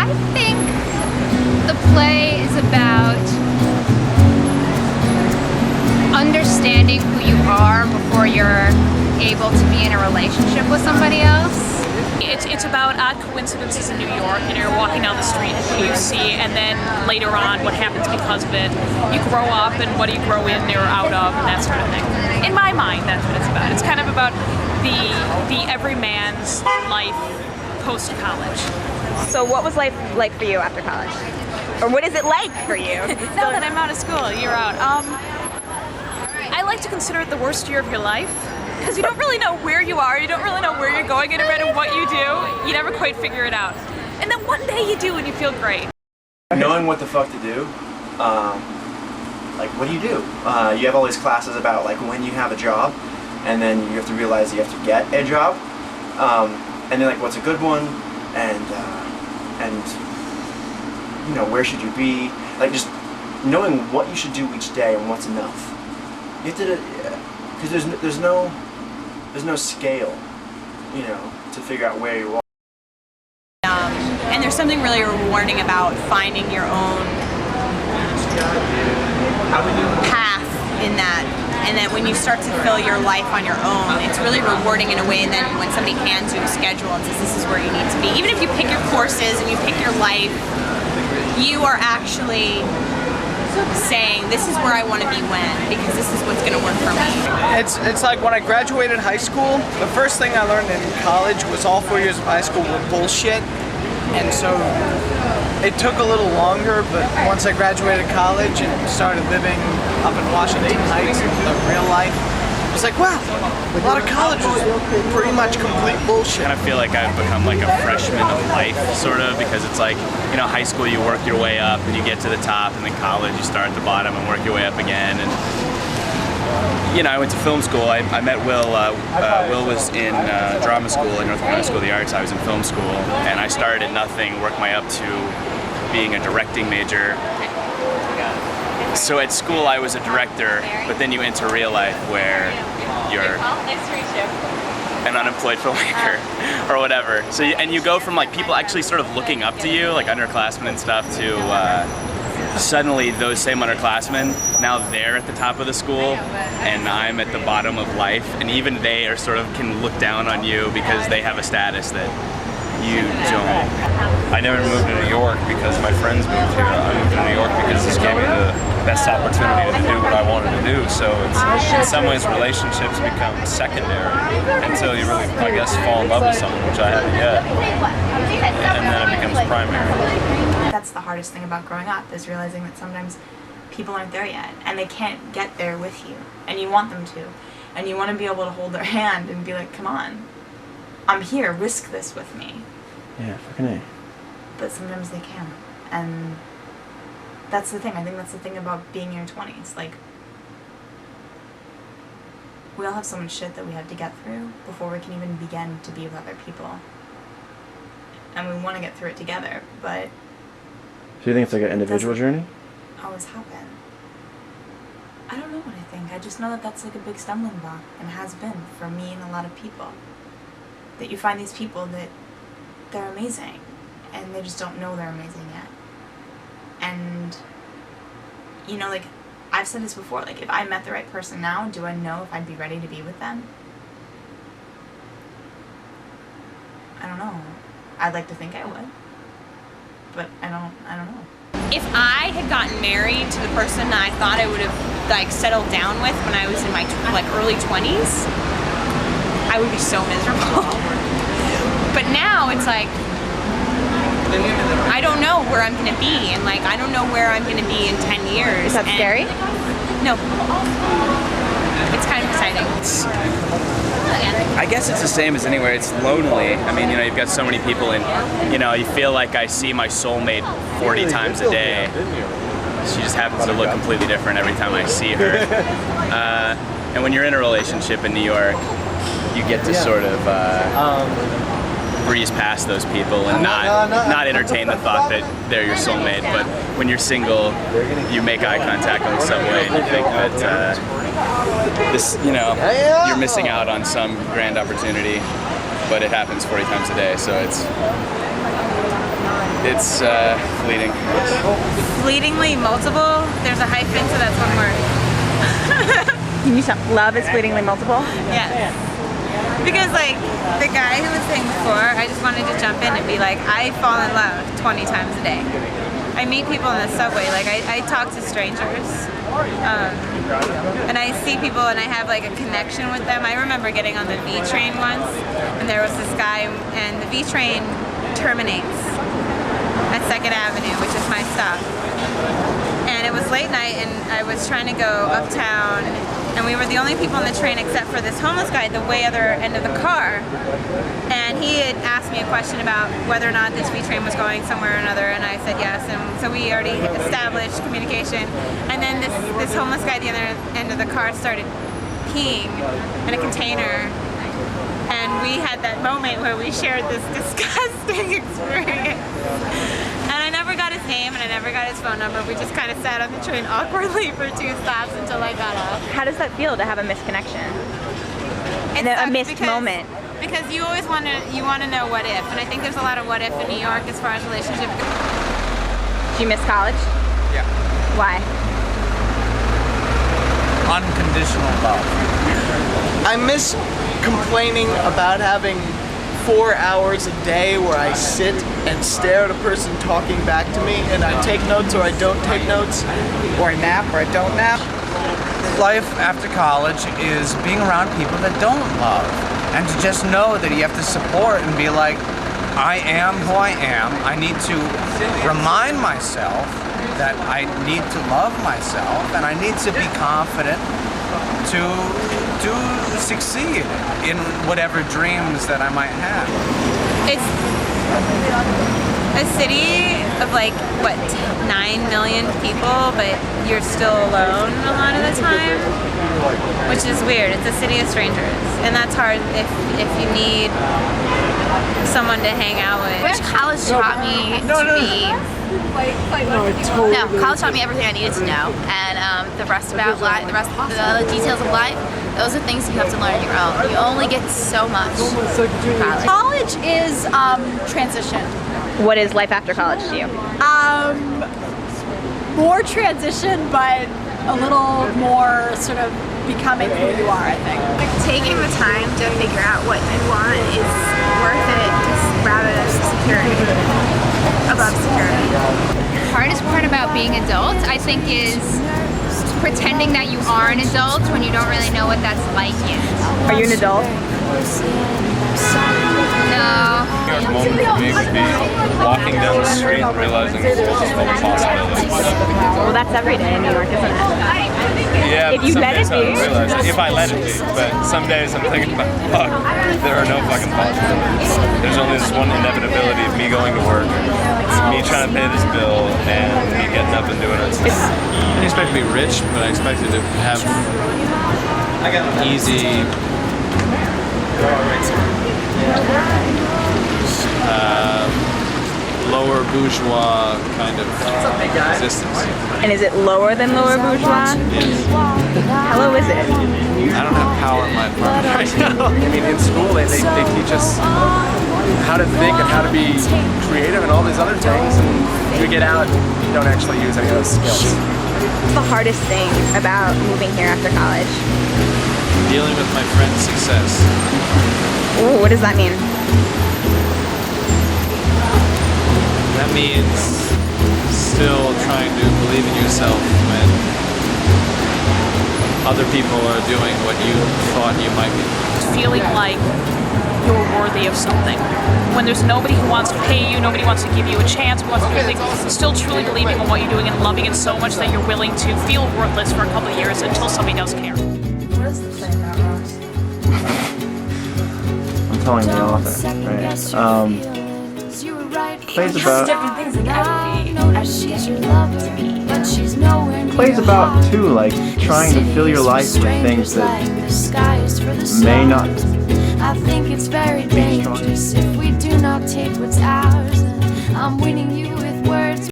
I think the play is about understanding who you are before you're able to be in a relationship with somebody else. It's about odd coincidences in New York. You know, you're walking down the street and who you see, and then later on what happens because of it. You grow up and what do you grow in or out of and that sort of thing. In my mind, that's what it's about. It's kind of about the everyman's life post-college. So what was life like for you after college? Or what is it like for you? Now that I'm out of school, you're out. I like to consider it the worst year of your life. Because you don't really know where you are, you don't really know where you're going, and no matter what you do, you never quite figure it out. And then one day you do and you feel great. Knowing what the fuck to do, like what do? You have all these classes about like when you have a job, and then you have to realize you have to get a job, and then like what's a good one, and you know, where should you be, like just knowing what you should do each day and what's enough. You have to, because there's no scale, you know, to figure out where you are. And there's something really rewarding about finding your own path in that, and that when you start to fill your life on your own, it's really rewarding in a way. And then when somebody hands you a schedule and says this is where you need to be, even if you pick your courses and you pick your life, you are actually saying this is where I want to be when, because this is what's going to work for me. It's like when I graduated high school, the first thing I learned in college was all 4 years of high school were bullshit. And so it took a little longer, but once I graduated college and started living up in Washington Heights in the real life, I was like, wow, a lot of college was pretty much complete bullshit. I feel like I've become like a freshman of life, sort of, because it's like, you know, high school you work your way up and you get to the top, and then college you start at the bottom and work your way up again. And you know, I went to film school. I met Will. Will was in drama school at North Carolina School of the Arts. I was in film school, and I started at nothing, worked my up to being a directing major. So at school I was a director, but then you enter real life where you're an unemployed filmmaker or whatever. So you go from like people actually sort of looking up to you, like underclassmen and stuff, to suddenly those same underclassmen, now they're at the top of the school and I'm at the bottom of life, and even they are sort of can look down on you because they have a status that you don't. I never moved to New York because my friends moved here. I moved to New York because this gave me the best opportunity to do what I wanted to do. So it's, in some ways, relationships become secondary until you really, I guess, fall in love with someone, which I haven't yet, and then it becomes primary. That's the hardest thing about growing up, is realizing that sometimes people aren't there yet, and they can't get there with you, and you want them to, and you want to be able to hold their hand and be like, come on, I'm here, risk this with me. Yeah, fucking A. But sometimes they can't, and that's the thing. I think that's the thing about being in your 20s. Like, we all have so much shit that we have to get through before we can even begin to be with other people, and we want to get through it together, but So you think it's like an individual journey? always happen. I don't know what I think. I just know that that's like a big stumbling block, and has been for me and a lot of people. That you find these people that they're amazing, and they just don't know they're amazing yet. And, you know, like, I've said this before, like, if I met the right person now, do I know if I'd be ready to be with them? I don't know. I'd like to think I would, but I don't know. If I had gotten married to the person that I thought I would have like settled down with when I was in my like early 20s, I would be so miserable. But now it's like, I don't know where I'm gonna be, and like I don't know where I'm gonna be in 10 years. Is that scary? No. It's kind of exciting. I guess it's the same as anywhere. It's lonely. I mean, you know, you've got so many people, and you know, you feel like I see my soulmate 40 times a day. She just happens to look completely different every time I see her. And when you're in a relationship in New York, you get to sort of breeze past those people and not entertain the thought that they're your soulmate. But when you're single, you make eye contact on the subway and you think that this, you know, you're missing out on some grand opportunity, but it happens 40 times a day, so It's fleeting. Fleetingly multiple. There's a hyphen, so that's one word. Can you stop? Love is fleetingly multiple? Yes. Because like the guy who was saying before, I just wanted to jump in and be like, I fall in love 20 times a day. I meet people in the subway, like I talk to strangers, and I see people and I have like a connection with them. I remember getting on the V train once, and there was this guy, and the V train terminates at 2nd Avenue, which is my stop. And it was late night, and I was trying to go uptown, and we were the only people on the train except for this homeless guy at the way other end of the car. And he had asked me a question about whether or not this V train was going somewhere or another, and I said yes. And so we already established communication. And then this homeless guy at the other end of the car started peeing in a container. And we had that moment where we shared this disgusting experience. And I never got his name and I never got his phone number. We just kind of sat on the train awkwardly for 2 stops until I got off. How does that feel to have a misconnection? It A sucks missed moment. Because you always want to know what if, and I think there's a lot of what if in New York as far as relationships go. Do you miss college? Yeah. Why? Unconditional love. I miss complaining about having 4 hours a day where I sit and stare at a person talking back to me, and I take notes or I don't take notes, or I nap or I don't nap. Life after college is being around people that don't love, and to just know that you have to support and be like, I am who I am. I need to remind myself that I need to love myself, and I need to be confident to succeed in whatever dreams that I might have. It's a city of like, what, 9 million people, but you're still alone a lot of the time, which is weird. It's a city of strangers, and that's hard if you need someone to hang out with. Which college taught me college taught me everything I needed to know, and the rest about life, the details of life, those are things you have to learn on your own. You only get so much from college. College is transition. What is life after college to you? More transition, but a little more sort of becoming who you are, I think. Taking the time to figure out what you want is worth it, rather than security, above security. The hardest part about being adult, I think, is pretending that you are an adult when you don't really know what that's like yet. Are you an adult? No. A moment for me would be walking down the street and realizing the world is full of possibilities. Well, that's every day in New York, isn't it? Yeah, If but you some let days it I don't be. realize it. If I let it be. But some days I'm thinking, fuck, there are no fucking possibilities. There's only this one inevitability of me going to work, me trying to pay this bill, and me getting up and doing it. I didn't expect to be rich, but I expected to have easy, lower bourgeois kind of existence. And is it lower than lower bourgeois? Yes. How low is it? I don't have power in my apartment right now. I mean, in school they teach us how to think and how to be creative and all these other things, and we get out, you don't actually use any of those skills. What's the hardest thing about moving here after college? Dealing with my friend's success. Ooh, what does that mean? That means still trying to believe in yourself when other people are doing what you thought you might be. Feeling like you're worthy of something. When there's nobody who wants to pay you, nobody wants to give you a chance, who wants to do anything, still truly believing in what you're doing and loving it so much that you're willing to feel worthless for a couple of years until somebody does care. What is the play about, Ross? I'm telling the author, right? Plays about Different things like empathy. plays about too, like trying to fill your life with things that may not I think it's very be strong. dangerous if we do not take what's ours. I'm winning you with words.